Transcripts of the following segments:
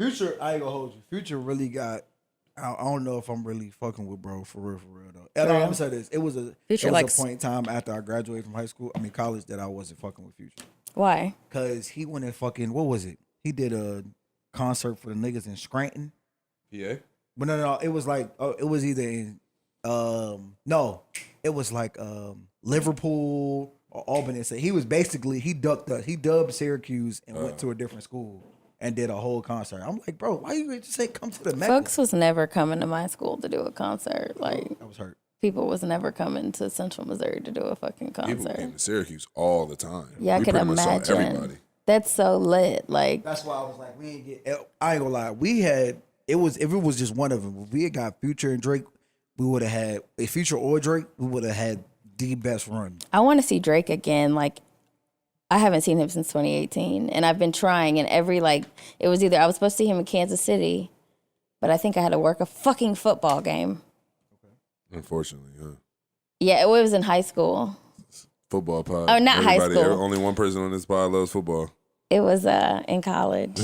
Future, I ain't gonna hold you. Future really got. I don't know if I'm really fucking with bro for real though. And I'm gonna say this: it was a point in time after I graduated from college, that I wasn't fucking with Future. Why? Cause he went and fucking what was it? He did a concert for the niggas in Scranton. Yeah. But no, it was like it was either in no, it was like Liverpool or Albany. So he was basically he dubbed Syracuse and went to a different school and did a whole concert. I'm like, bro, why you just say come to the Mecca? Folks was never coming to my school to do a concert. Like I was hurt. People was never coming to Central Missouri to do a fucking concert. People came to Syracuse all the time. Yeah, I could imagine. Everybody. That's so lit. Like that's why I was like, we ain't get. I ain't gonna lie, we had. It was if it was just one of them. If we had got Future and Drake, we would have had a Future or Drake. We would have had the best run. I want to see Drake again. Like I haven't seen him since 2018, and I've been trying. And every it was either I was supposed to see him in Kansas City, but I think I had to work a fucking football game. Okay. Unfortunately, huh? Yeah, it was in high school. Football pod. Oh, not high school. Only one person on this pod loves football. It was in college.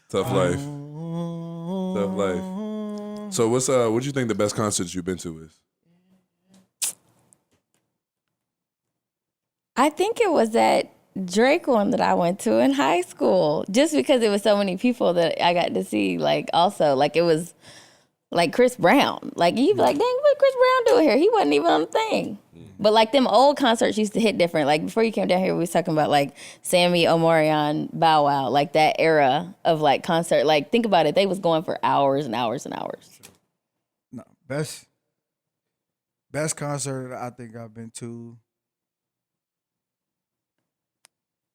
Tough life. Tough life. So what you think the best concerts you've been to is? I think it was that Drake one that I went to in high school. Just because it was so many people that I got to see, also, it was like Chris Brown. You'd be like, dang, what Chris Brown doing here? He wasn't even on the thing. But them old concerts used to hit different. Before you came down here, we was talking about Sammy, Omarion, Bow Wow, that era of concert. Think about it, they was going for hours and hours and hours. No, best concert I think I've been to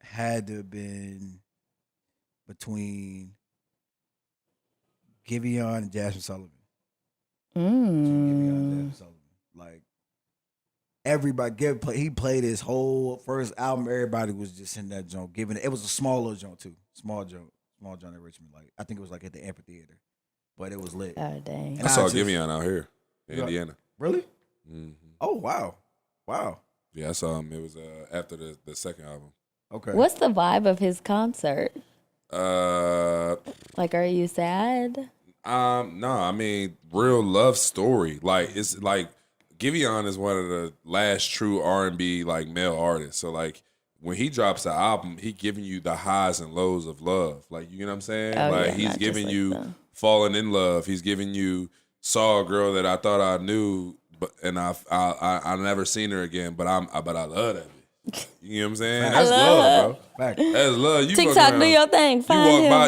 had to have been between Giveon and Jasmine Sullivan. Giveon and Jasmine Sullivan. Everybody, he played his whole first album. Everybody was just in that joint, giving it. It was a small little joint too, small joint in Richmond. I think it was at the amphitheater, but it was lit. Oh dang! I saw Giveon out here in Indiana. Really? Mm-hmm. Oh wow. Yeah, I saw him. It was after the second album. Okay. What's the vibe of his concert? Are you sad? No, I mean real love story. It's Giveon is one of the last true R&B male artists. So when he drops the album, he giving you the highs and lows of love. You know what I'm saying? Oh, yeah, he's giving you falling in love. He's giving you saw a girl that I thought I knew, but I never seen her again. But I love that. You know what I'm saying? That's love, bro. That's love. You TikTok, do your thing.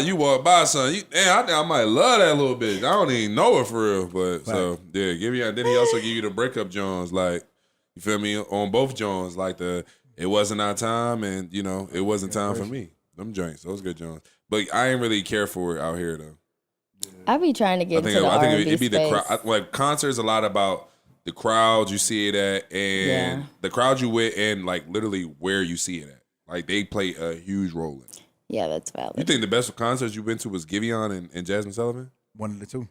You walk by something. I think I might love that little bitch. I don't even know her for real, but so yeah, then he also give you the breakup Jones, you feel me, on both Jones, it wasn't our time, and it wasn't time for me. Them joints, those good Jones. But I ain't really care for it out here though. I be trying to get into the R&B I think it'd be space. the crowd. Concerts a lot about the crowd you see it at, and the crowd you with, and literally where you see it at. They play a huge role in it. Yeah, that's valid. You think the best concerts you've been to was Giveon and Jasmine Sullivan? One of the two.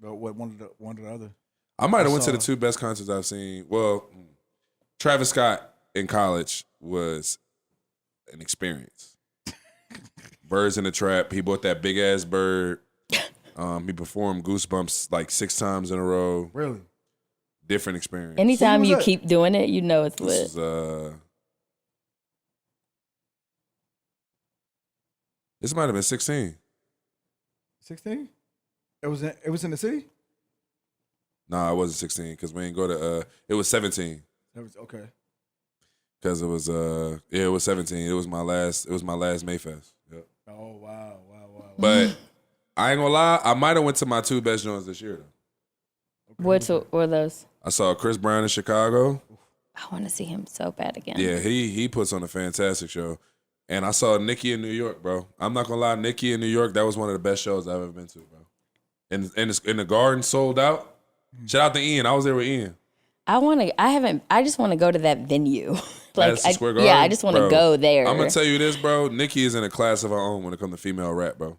But one of the other. I might have went to the two best concerts I've seen. Well, Travis Scott in college was an experience. Birds in the Trap. He bought that big ass bird. He performed Goosebumps 6 times in a row. Really? Different experience. Anytime you keep doing it, it's lit. This might have been 16. 16? It was in the city? No, it wasn't 16 because we didn't go to. It was 17. That was okay. Because it was it was 17. It was my last Mayfest. Yep. Oh wow. But I ain't gonna lie, I might have went to my 2 best joints this year though. Okay. What were those? I saw Chris Brown in Chicago. I want to see him so bad again. Yeah, he puts on a fantastic show. And I saw Nicki in New York, bro. I'm not gonna lie, Nicki in New York, that was one of the best shows I've ever been to, bro. And in the Garden, sold out. Shout out to Ian. I was there with Ian. I just want to go to that venue. Madison Square Garden? Yeah, I just want to go there. I'm gonna tell you this, bro. Nicki is in a class of her own when it comes to female rap, bro.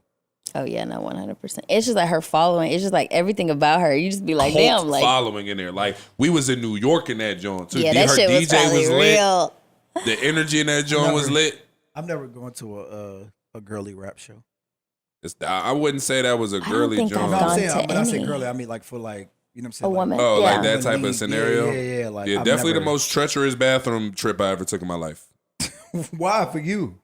Oh yeah, no, 100%. It's just her following. It's just everything about her. You just be like, Cult damn, following in there. We was in New York in that joint too. Yeah, that her shit was DJ probably was real. lit. The energy in that joint was lit. I'm never going to a girly rap show. I wouldn't say that was a girly think I've joint. No, I'm gone saying to when I say any. girly, I mean like for like you know what I'm saying. A woman. Oh, Yeah. like that type of scenario? Yeah. Like, Yeah, I've definitely never- the most treacherous bathroom trip I ever took in my life. Why for you?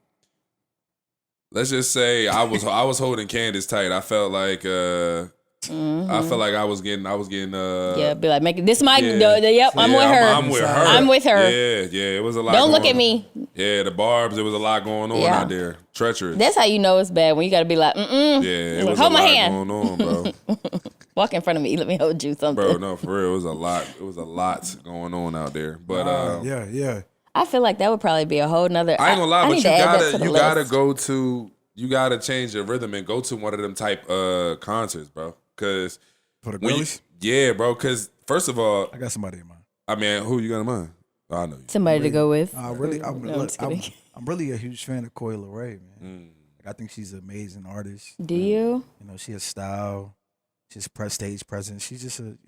Let's just say I was holding Candace tight. I felt like I felt like I was getting Yeah, be like, make this my. Yeah. Yep, I'm Yeah, with her. I'm with her. I'm with her. Yeah, it was a lot. Don't look going at me. on. Yeah, the barbs. There was a lot going on Yeah. out there. Treacherous. That's how you know it's bad when you got to be like, yeah, it was hold a my lot hand. going on, bro. Walk in front of me. Let me hold you something. Bro, no, for real, it was a lot. It was a lot going on out there. But Yeah. I feel like that would probably be a whole nother. I ain't gonna lie, I but need you to add that to the gotta list. go to, you gotta change your rhythm and go to one of them type concerts, bro. Cause For the when you, girlies, yeah, bro. Cause first of all, I like somebody in mind. I mean, who you got in mind? Oh, I know you. Somebody to go with. I'm really a huge fan of Coi Leray, man. Like, I think she's an amazing artist. Do you? You know, she has style. She's stage presence. She's just an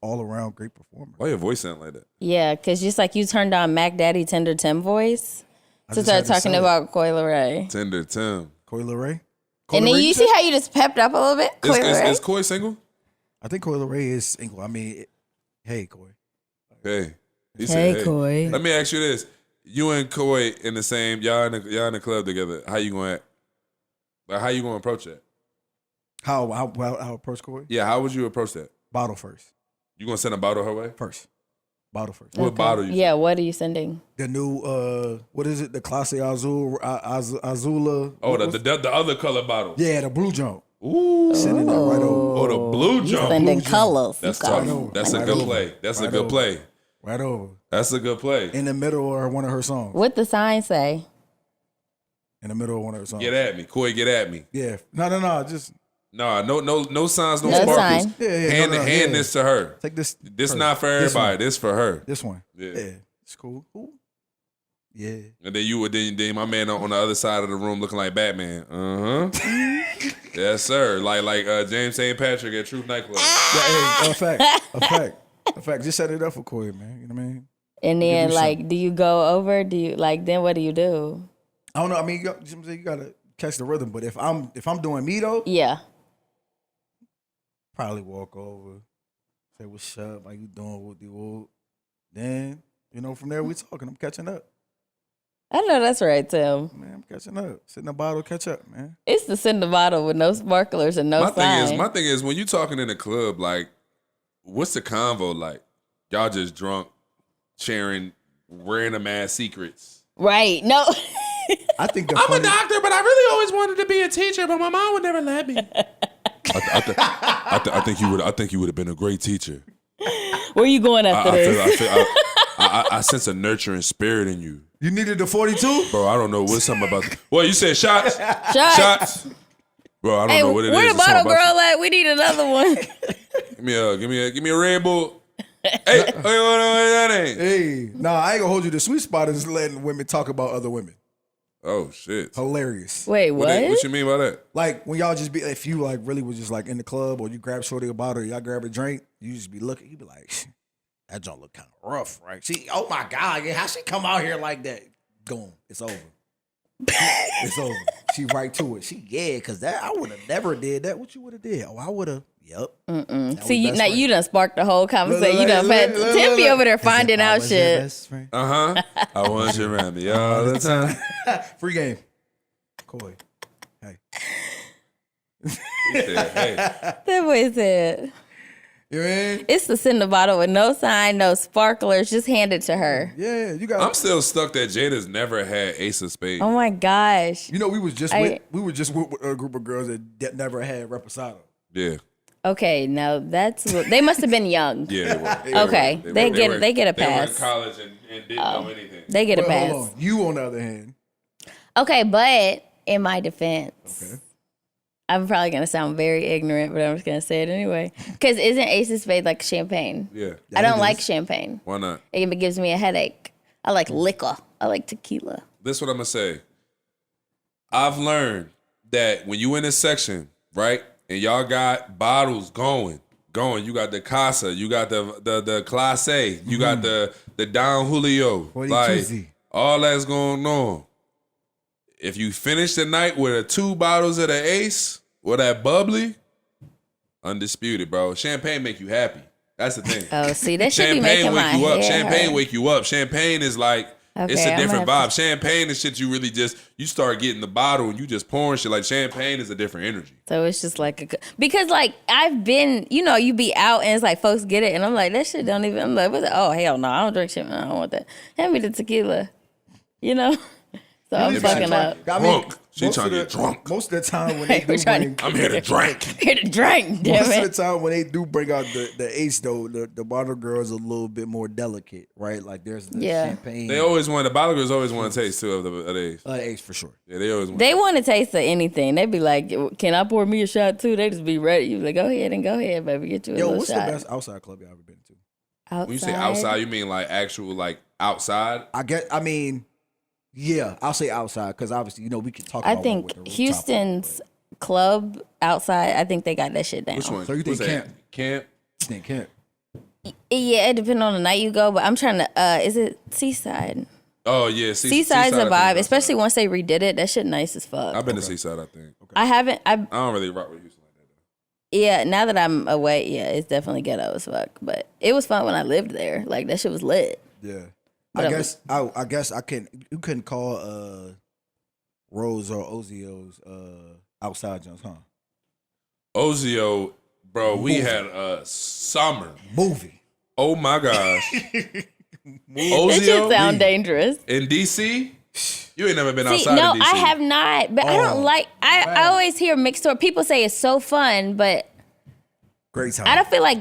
all around great performer. Why your voice sound like that? Yeah, because just like you turned on Mac Daddy Tender Tim voice to just start had to talking sell it. about Coi Leray. Tender Tim. Coi Leray. And then you see how you just pepped up a little bit? Coi Leray? Is Koi single? I think Coi Leray is single. I mean, hey, Coi. Hey. He Hey, said, Coi. Let me ask you this. You and Koi in the same, y'all in the club together. How you gonna act? Like, how you gonna approach that? How approach Coi? Yeah, how would you approach that? Bottle first. You gonna send a bottle her way? First. Bottle first. What bottle you? Yeah, what are you sending? The new what is it? The Clase Azul Azula. Oh, the other color bottle. Yeah, the blue jump. Ooh. Sending that right over. Oh, the blue You jump. sending Blue colors. That's You got tough. it. That's a Right good over. play. That's a Right good over. play. Right over. That's a good play. In the middle of one of her songs. What the sign say? In the middle of one of her songs. Get at me. Koi, get at me. Yeah. No. Just No signs, no No sparkles. sign. yeah. Hand no, hand yeah. this to her. Take this. This her. not for This everybody. one. This for her. This one. Yeah. Yeah. It's cool. Ooh. Yeah. And then you would then my man on the other side of the room looking like Batman. Yes, sir. Like James St. Patrick at Truth Nightclub. Hey, a fact. Just set it up for Coi, man. You know what I mean? And then, do like, something. do you go over? Do you, like, then what do you do? I don't know. I mean, you gotta catch the rhythm. But if I'm doing me though, Yeah. probably walk over, say what's up, how you doing, what do. Then from there we talking. I'm catching up, I know that's right, Tim. man. I'm catching up. Sit in the bottle, catch up, man. It's the send the bottle with no sparklers and no sign. My thing is when you talking in the club, like, what's the convo like? Y'all just drunk, sharing random ass secrets. Right. No. I think the I'm a funny, doctor, but I really always wanted to be a teacher, but my mom would never let me. I think you would have been a great teacher. Where you going after this? I sense a nurturing spirit in you, you needed the 42. bro. I don't know what's something about. Well, you said shots, Shots. bro. I don't Hey, know what it is. where the It's something bottle about girl at? We need another one. Give me a Red Bull. Hey, what that ain't? Hey, I ain't gonna hold you. The sweet spot is letting women talk about other women. Oh shit. Hilarious. Wait, what? What you mean by that? Like when y'all just be, if you like really was just like in the club or you grab shorty a bottle, or y'all grab a drink, you just be looking. You be like, that joint look kind of rough, right? Oh my god, yeah, how she come out here like that? Boom, it's over. It's over. She right to it. Cause that I would have never did that. What you would have did? Oh, I would have. Yep. See, now you done sparked the whole conversation. You done had Tim be over there finding out shit. I want you around me all the time. Free game. Coi. Hey. Hey. That boy said, You know what I mean? it's the send the bottle with no sign, no sparklers. Just hand it to her. Yeah, you got. I'm still stuck that Jada's never had Ace of Spades. Oh my gosh. You know, we was just with a group of girls that never had reposado. Yeah. Okay, now that's what, they must have been young. Yeah, they were. Okay, they get a They were in pass. college and didn't know anything. They get a Well, pass. hold on. You, on the other hand, Okay, but in my defense, okay. I'm probably gonna sound very ignorant, but I'm just gonna say it anyway. Because isn't Ace of Spades like champagne? Yeah. I don't it like is. champagne. Why not? It gives me a headache. I like liquor. I like tequila. This is what I'm gonna say. I've learned that when you in this section, right, and y'all got bottles going. You got the Casa, you got the Clase, you got the Don Julio, 42Z. like all that's going on. If you finish the night with 2 bottles of the Ace, Well, that bubbly, undisputed, bro. Champagne make you happy. That's the thing. Oh, see, that should be Champagne making my wake you up. hair Champagne hurt. wake you up. Champagne is like it's Okay, a I'm different gonna have vibe. Champagne is shit you really just you start getting the bottle and you just pouring shit. Like champagne is a different energy. So it's just like because like I've been, you be out and it's like folks get it and I'm like that shit don't even. I'm like, oh hell no, I don't drink shit. I don't want that. Hand me the tequila, So I'm fucking up. I mean, Drunk. She trying to get drunk. Most of the time when they do We're trying bring, I'm here to drink. Here to drink, damn most of it. the time when they do bring out the ace though, the bottle girls a little bit more delicate, right? Like there's the champagne. They always want the bottle girls always want to taste too of the ace. Ace for sure. Yeah, they always want. They want to taste of anything. They be like, "Can I pour me a shot too?" They just be ready. You be like, "Go ahead, baby, get you a little What's shot." the best outside club you ever been to? Outside? When you say outside, you mean like actual like outside? Yeah, I'll say outside because obviously we can talk. I about think what the rooftop Houston's is, club outside. I think they got that shit down. Which one? So you think What's that? camp? Camp? but you think camp. Yeah, it depends on the night you go, but I'm trying to. Is it Seaside? Oh yeah, Seaside's I a think vibe, is especially outside. once they redid it. That shit nice as fuck. I've been to Seaside, I think. I haven't. I don't really rock with Houston like that though. Yeah, now that I'm away, yeah, it's definitely ghetto as fuck. But it was fun when I lived there. Like that shit was lit. Yeah, But I guess I can. You couldn't call Rose or Ozio's outside jumps, huh? Ozio, bro, we had a summer. Movie. Oh my gosh. That shit sound dangerous. in DC? You ain't never been See, outside no, of DC. I have not. But I don't like. I always hear mixed story. People say it's so fun, but Great time. I don't feel like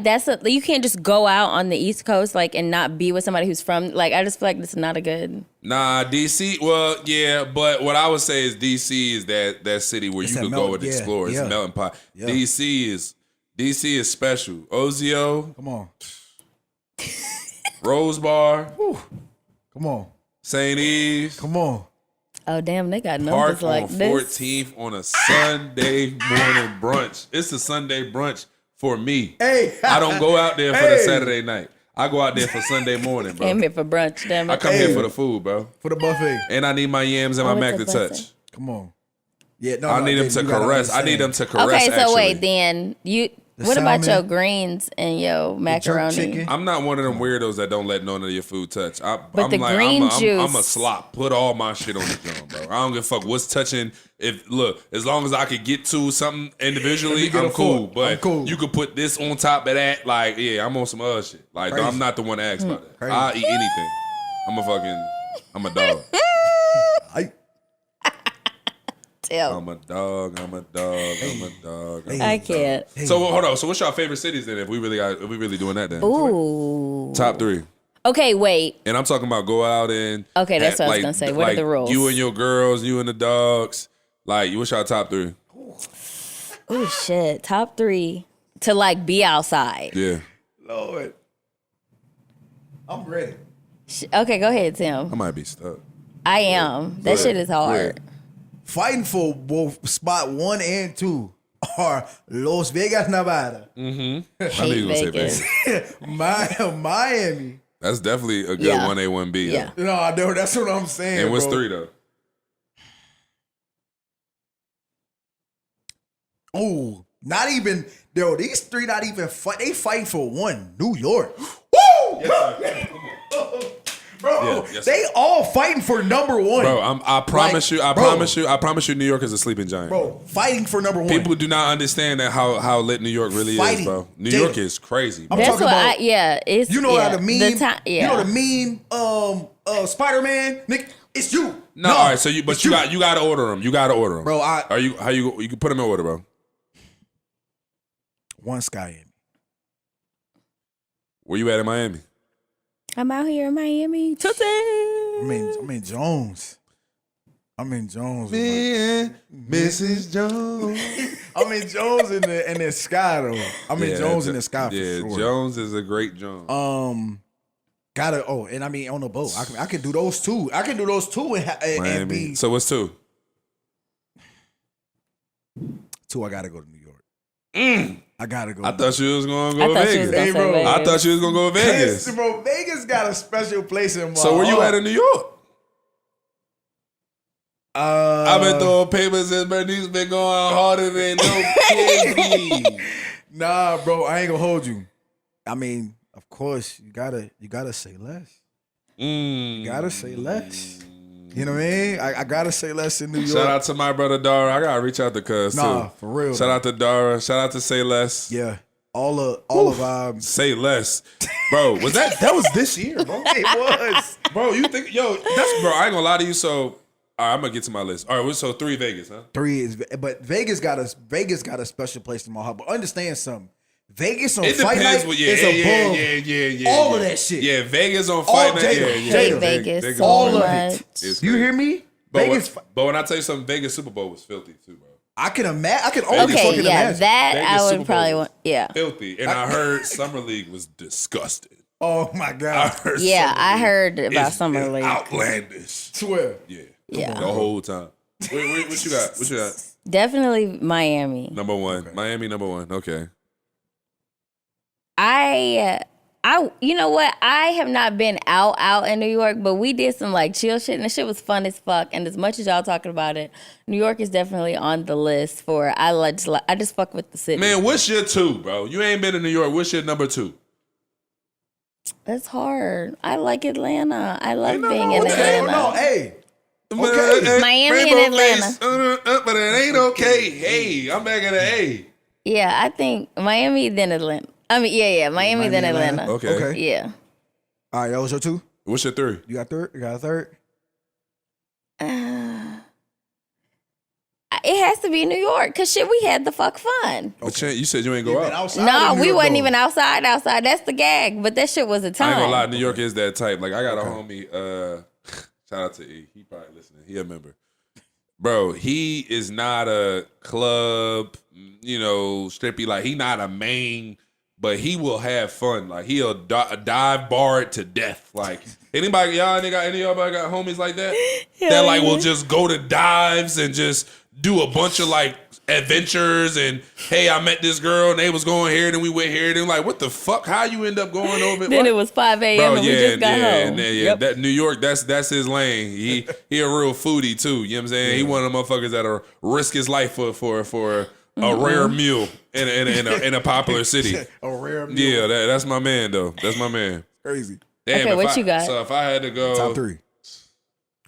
you can't just go out on the East Coast like and not be with somebody who's from like. I just feel like this is not a good. Nah, DC. Well, yeah, but what I would say is DC is that city where you that could go and explore. It's a melting pot. Yeah. DC is special. Ozio, Come on. Rose Bar, Come on. St. Eve's, Come on. Oh damn, they got Park numbers like on this. 14th on a Sunday morning brunch. It's a Sunday brunch for me. Hey. I don't go out there for the Saturday night. I go out there for Sunday morning, bro. Came here for brunch, damn it. I come here for the food, bro. For the buffet. And I need my yams and my Oh, mac it's to a buffet. touch. Come on. Yeah, no, I need them to you gotta caress. I need them to caress. Okay, so actually. wait, then what about salmon, your greens and your macaroni? chicken. I'm not one of them weirdos that don't let none of your food touch. I'm the like, green I'm juice- a slop. Put all my shit on the drum, bro. I don't give a fuck what's touching. As long as I could get to something individually, get I'm a cool. fork. But I'm cool. you could put this on top of that. Like, yeah, I'm on some other shit. Like, Crazy. I'm not the one to ask about that. Crazy. I'll eat anything. I'm a dog. I'm a dog. I can't. So hold on. So what's your favorite cities then? If we really doing that then? Ooh. Top 3. Okay, wait. And I'm talking about go out and Okay, that's what I was gonna say. What are the rules? You and your girls, you and the dogs. Like, what's your top 3? Oh shit. Top 3 to like be outside. Yeah, Lord. I'm ready. Okay, go ahead, Tim. I might be stuck. I am. That shit is hard. Fighting for both spot 1 and 2 are Las Vegas, Nevada. I knew you Hate gonna say Vegas. Vegas. Miami. That's definitely a good Yeah. 1A, 1B. Yeah. No, that's what I'm saying. And what's bro. 3 though? Oh, not even. Yo, these 3 not even fight. They fighting for 1. New York. Woo! Bro, Yeah, yes, they all fighting for number 1. Bro, I promise Like, you, I bro. promise you, New York is a sleeping giant. Bro, fighting for number 1. People do not understand that how lit New York really is, Fighting. bro. New Jayda. York is crazy, bro. I'm That's talking what about- it's You know how the meme. yeah. You know the meme. Spider-Man. Nick, it's you. No, all right. So you it's got to order them. You got to order them, Bro, you can put them in order, bro. 1 Skyami. Where you at in Miami? I'm out here in Miami. Tootsie. I'm in Jones. I'm in Jones. and Mrs. Jones. I'm in Jones in the sky though. I'm in Jones in the sky for yeah, sure. Jones is a great Jones. And I mean on the boat. I can do those 2. I can do those 2 and Miami. be So what's 2? 2. I gotta go to New York. I gotta go. I thought you was gonna I go thought to she was Vegas. gonna Hey, say bro. Vegas. I thought you was gonna go to Vegas. Yes, bro, Vegas got a special place in my So where you heart. at in New York? I've been throwing papers since Bernice been going harder than no kidding. Nah, bro, I ain't gonna hold you. I mean, of course, you gotta say less. You gotta say less. You know what I mean? I gotta say less in New York. Shout out to my brother Dara. I gotta reach out to Cuz too. For real. Shout out to Dara. Shout out to Say Less. Yeah. All of Say Less. Bro, was that was this year, bro? it was. Bro, you think that's bro, I ain't gonna lie to you, so all right, I'm gonna get to my list. All right, so 3 Vegas, huh? 3 is, but Vegas got a special place in my heart. But understand something. Vegas on It fight depends night is above all of that shit. Yeah, Vegas on fight night. Hate Vegas so all of much. it. You hear me? But Vegas. But when I tell you something, Vegas Super Bowl was filthy too, bro. I can imagine. I can only Okay, fucking yeah, imagine. that Vegas I Super would probably Bowl want. Yeah, filthy. And I heard Summer League was disgusting. Oh my I god. heard yeah, Summer I League heard about is Summer League. outlandish. Swear. Yeah. The whole time. Wait, what you got? What you got? Definitely Miami. Number 1. Okay. Miami, number 1. Okay. I you know what? I have not been out in New York, but we did some like chill shit, and the shit was fun as fuck. And as much as y'all talking about it, New York is definitely on the list for I just fuck with the city. Man, what's your 2, bro? You ain't been in New York. What's your number 2? That's hard. I like Atlanta. I love Ain't no being wrong in with that. Atlanta. No, hey. Miami and Rainbow Atlanta. face, but it ain't okay. Hey, I'm back at the A. Yeah, I think Miami then Atlanta. I mean, yeah, Miami then Atlanta. Okay. Yeah. All right, that was your 2? What's your 3? You got third? You got a third? It has to be New York, cause shit, we had the fuck fun. But you said you ain't go out. No, we wasn't even outside. That's the gag. But that shit was a I time. ain't gonna lie, New York is that type. Like I got a homie, shout out to E. He probably listening. He a member. Bro, he is not a club, strippy. Like he not a main, but he will have fun. Like he'll dive bar it to death. Like any of y'all got homies like that? That like will just go to dives and just do a bunch of like adventures and hey, I met this girl and they was going here and then we went here and then like what the fuck? How you end up going over? Then it was 5 a.m. and we just got home. Yeah, that New York, that's his lane. He a real foodie too. You know what I'm saying? He one of the motherfuckers that'll risk his life for a rare meal in a popular city. A rare meal. Yeah, that's my man though. That's my man. Crazy. Damn, Okay, what you got? So if I had to go Top 3.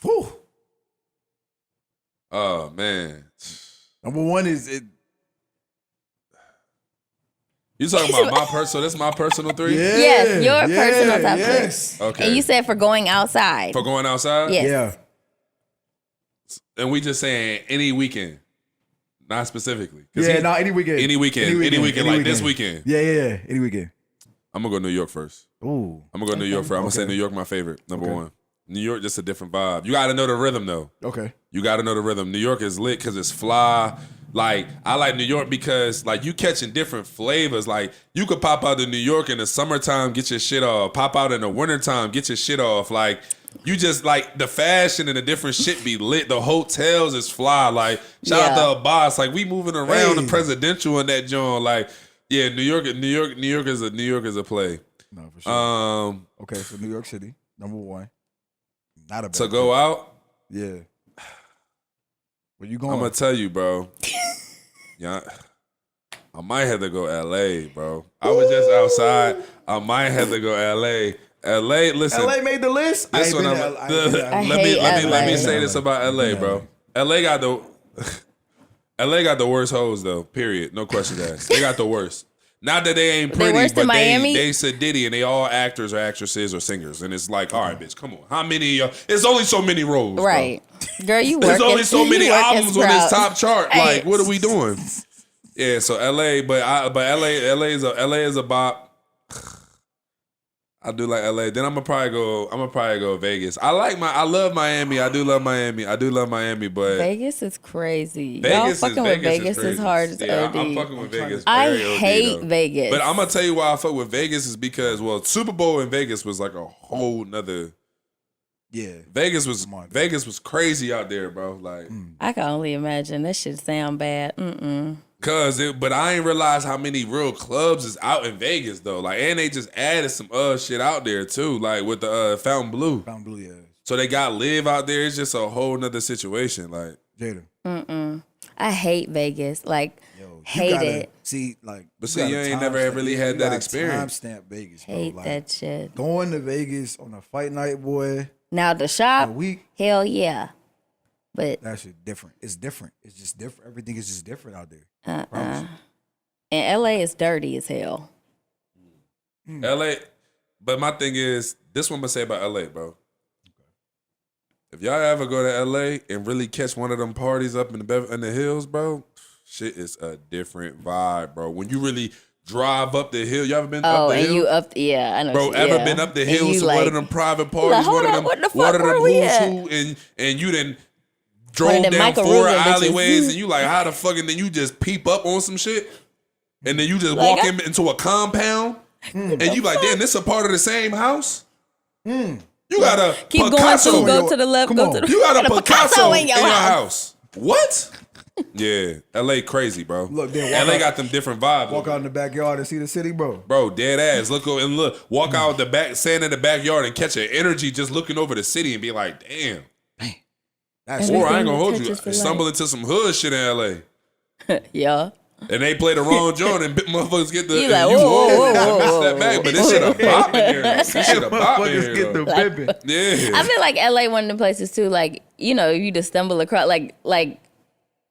Whew. Oh man. Number 1 is it. You talking about my personal? That's my personal 3. Yeah. Yes, your personal top 3. Okay. And you said for going outside. For going outside? Yes. Yeah. And we just saying any weekend, not specifically. Yeah, no, any weekend. Any weekend, like this weekend. Yeah. Any weekend. I'm gonna go New York first. Ooh. I'm gonna go New York first. I'm gonna say New York my favorite, number 1. New York just a different vibe. You gotta know the rhythm though. Okay. You gotta know the rhythm. New York is lit because it's fly. Like I like New York because like you catching different flavors. Like you could pop out to New York in the summertime, get your shit off. Pop out in the wintertime, get your shit off. Like you just like the fashion and the different shit be lit. The hotels is fly. Like shout out to a boss. Like we moving around the presidential in that joint. Like yeah, New York is a play. No, for sure. Okay, so New York City, number 1. Not a bad To go out. Yeah. Where you going? I'm gonna tell you, bro. Yeah, I might have to go LA, bro. I was just outside. I might have to go LA. LA, listen. LA made the list. This one, let me say this about LA, bro. LA got the worst hoes though. Period. No questions asked. They got the worst. Not that they ain't pretty, worse than but Miami? they said Diddy and they all actors or actresses or singers. And it's like, all right, bitch, come on. How many of y'all? It's only so many roles. Right. Bro. Girl, you work. There's only so many albums on this top chart. Right. Like, what are we doing? Yeah, so LA, but LA is a bop. I do like LA. Then I'm gonna probably go Vegas. I love Miami. I do love Miami, but Vegas is crazy. Vegas Y'all fucking with Vegas crazy. is hard as yeah, OD. I'm fucking with Vegas. I very OD, hate though. Vegas. But I'm gonna tell you why I fuck with Vegas is because Super Bowl in Vegas was like a whole nother. Yeah. Vegas was crazy out there, bro. Like I can only imagine. That shit sound bad. but I ain't realize how many real clubs is out in Vegas though. Like, and they just added some shit out there too, like with the Fountain Blue. Fountain Blue, yeah. So they got live out there. It's just a whole nother situation. Like Jada. I hate Vegas. Like, Yo, hate it. See, like, But see, you ain't never really had that experience. Timestamp Vegas, bro. Hate Like, that shit. going to Vegas on a fight night, boy. Now the shop, A week. hell yeah. But That shit different. It's different. It's just different. Everything is just different out there. Promise you. and LA is dirty as hell. LA, but my thing is, this one I'm gonna say about LA, bro. If y'all ever go to LA and really catch one of them parties up in the hills, bro, shit is a different vibe, bro. When you really drive up the hill, you ever been up the hill? You up? Yeah, I know. Bro, ever been up the hill to one of them private parties, hold one on, of what the them, fuck were we at? and you done One drove of them down Michael 4 Rubin bitches. alleyways, and you like, how the fuck, and then you just peep up on some shit, and then you just Like, walk into a compound, and you like, damn, this a part of the same house? You got a keep Picasso. going to go to the left, Come go on. to the You got a Picasso in your house. house. What? Yeah, LA crazy, bro. Look, then LA walk out- got them different vibes. Walk out in the backyard and see the city, bro. Bro, dead ass. Walk out the back, stand in the backyard and catch an energy just looking over the city and be like, damn. That's Or I Everything ain't gonna hold you. touches the light. Stumble into some hood shit in LA. Yeah. And they play the wrong joint and motherfuckers get the You like, whoa. step back. But this shit a bop in here. This shit a bop in Motherfuckers here. get the though. pimping. Yeah. I feel like LA one of the places too, like, you know, you just stumble across like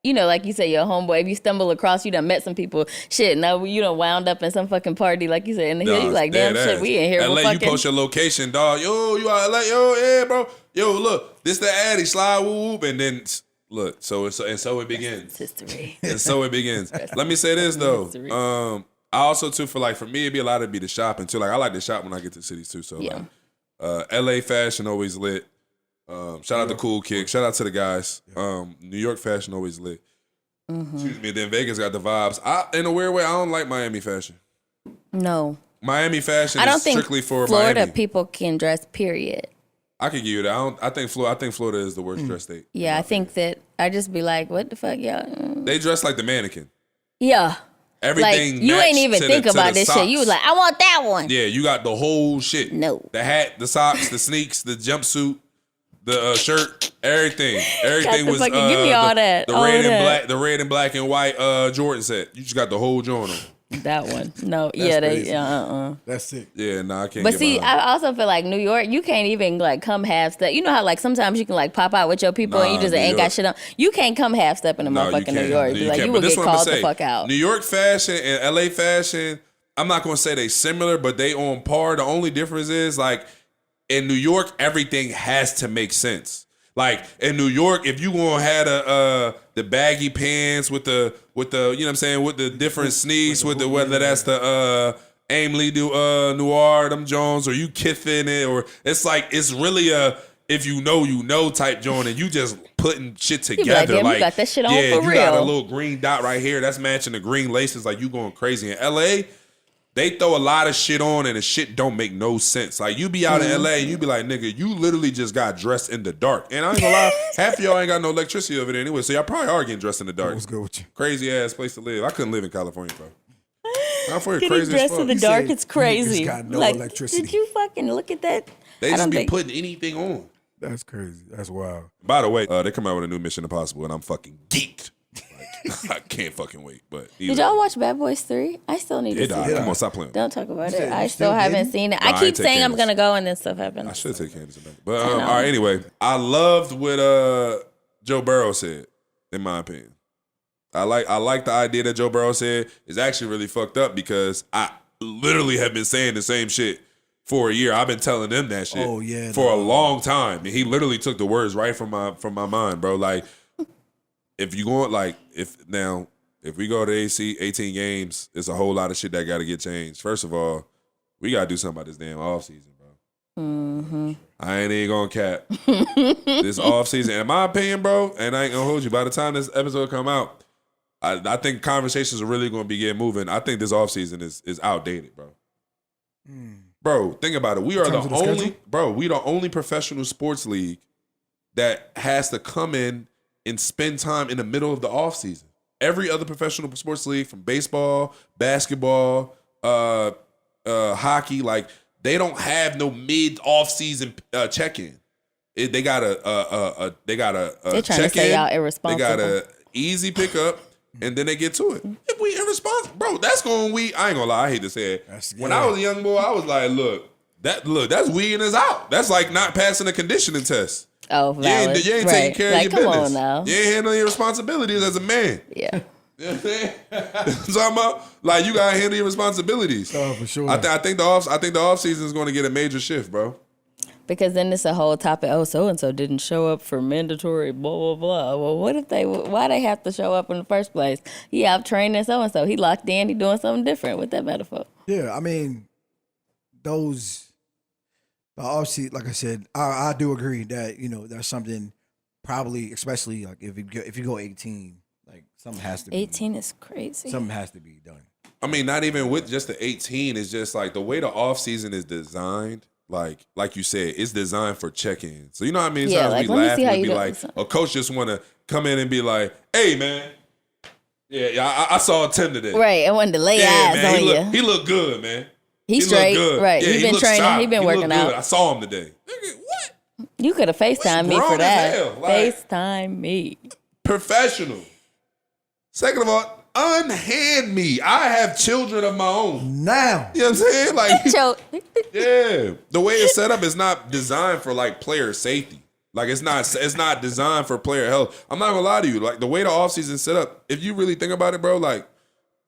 you know, like you say, your homeboy, if you stumble across, you done met some people. Shit, now you done wound up in some fucking party, like you said, in the hill. You like, damn shit, we in here. LA, We're you fucking. post your location, dog. Yo, you out LA? Yo, yeah, bro. Yo, look, this the Addy, slide whoop whoop, and then look. So it begins. History. And so it begins. Let me say this though. History. I also too for me it'd be a lot to be the shopping too. Like I like to shop when I get to cities too. So Yeah. LA fashion always lit. Shout out to Cool Kick. Shout out to the guys. New York fashion always lit. Excuse me. Then Vegas got the vibes. In a weird way, I don't like Miami fashion. No. Miami fashion I don't is think strictly for Florida Miami. people can dress, period. I could give you that. I think Florida is the worst dress state. Yeah, I think that I just be like, what the fuck, y'all? They dress like the mannequin. Yeah. Everything Like, you ain't matched even to think the, to about the this socks. shit. You was like, I want that one. Yeah, you got the whole shit. No. The hat, the socks, the sneaks, the jumpsuit, the shirt, everything. Everything the was fucking- give me all that, The all red and that. black, the red and black and white Jordan set. You just got the whole joint on. That one. No. Yeah, they, crazy. That's sick. Yeah, nah, I can't. But get see, behind it. I also feel like New York, you can't even like come half step. You know how like sometimes you can like pop out with your people and you Nah, just New ain't got York. shit on. You can't come half step in a No, you motherfucking New can't. York. No, Be like, can't. you But would this get what I'ma called the say. fuck out. New York fashion and LA fashion, I'm not gonna say they similar, but they on par. The only difference is like in New York, everything has to make sense. Like in New York, if you gonna have the baggy pants with the you know what I'm saying, with the different sneaks, with the whether that's the Aimee Noir, them Jones, or you Kiffin it, or it's like it's really a if you know type joint, and you just putting shit be like, together. damn, you got that shit on yeah, for you got a real. little green dot right here that's matching the green laces, like you going crazy. In LA, they throw a lot of shit on and the shit don't make no sense. Like you be out in LA and you be like, nigga, you literally just got dressed in the dark. And I ain't gonna lie, half of y'all ain't got no electricity over there anyway, so y'all probably are getting dressed in the dark. What's good with you? Crazy ass place to live. I couldn't live in California, bro. California Getting crazy as dressed fuck. in the He dark, said it's crazy. you just got no like, electricity. Did you fucking look at that? They I just don't be think- putting anything on. That's crazy. That's wild. By the way, they come out with a new Mission Impossible and I'm fucking geeked. Like, I can't fucking wait. But Did y'all watch Bad Boys 3? I still need to It see died. it. Come on, stop playing. Don't talk about You it. said I you still still haven't didn't? seen it. Nah, I I keep ain't take saying I'm Candace. gonna go and then stuff happens. I should take Candace back. But I know. all right, anyway, I loved what Joe Burrow said, in my opinion. I like the idea that Joe Burrow said is actually really fucked up because I literally have been saying the same shit for a year. I've been telling them that shit for a long time. And he literally took the words right from my mind, bro. Like, if you going if we go to 18 games, it's a whole lot of shit that got to get changed. First of all, we got to do something about this damn offseason, bro. Mm-hmm. I ain't even gonna cap. This offseason, in my opinion, bro, and I ain't gonna hold you, by the time this episode come out, I think conversations are really gonna be getting moving. I think this offseason is outdated, bro. Bro, think about it. We are the only professional sports league that has to come in and spend time in the middle of the offseason. Every other professional sports league, from baseball, basketball, hockey, like they don't have no mid-off-season check-in. They got a They're trying to check say in. y'all They irresponsible. got a easy pickup, and then they get to it. If we irresponsible, bro, that's going I ain't gonna lie. I hate to say it. When I was a young boy, I was like, look, that's weeding us out. That's like not passing a conditioning test. Oh, valid. You ain't right. taking care like, of your come business. on now. You ain't handling your responsibilities as a man. Yeah. You know what I'm saying? Talking about, like, you gotta handle your responsibilities. Oh, for sure. I think the off season is going to get a major shift, bro. Because then it's a whole topic. Oh, so and so didn't show up for mandatory. Blah blah blah. Well, what if they? Why they have to show up in the first place? He out training so and so. He locked in. He doing something different with that metaphor. Yeah, I mean, the offseason, like I said, I do agree that there's something probably, especially like if you go 18, like something has to be 18 is crazy. something has to be done. I mean, not even with just the 18. It's just like the way the off season is designed. Like you said, it's designed for check-ins. So you know what I mean? Yeah, Sometimes like, we let me laugh see how and you be doing. like, a coach just want to come in and be like, "Hey, man, yeah, I saw Tim today. Right, I wanted to lay Yeah, eyes man, on you. he looked good, man. He looked straight, good. right? Yeah, he been looked training. sharp. He been looked working good. out. I saw him today. Nigga, what? You could have FaceTimed me grown for as that. hell, like- FaceTime me. Professional. Second of all, unhand me. I have children of my own. Now, You know what I'm saying? Like, Cho- yeah, the way it's set up is not designed for like player safety. Like it's not designed for player health. I'm not gonna lie to you. Like the way the offseason is set up, if you really think about it, bro, like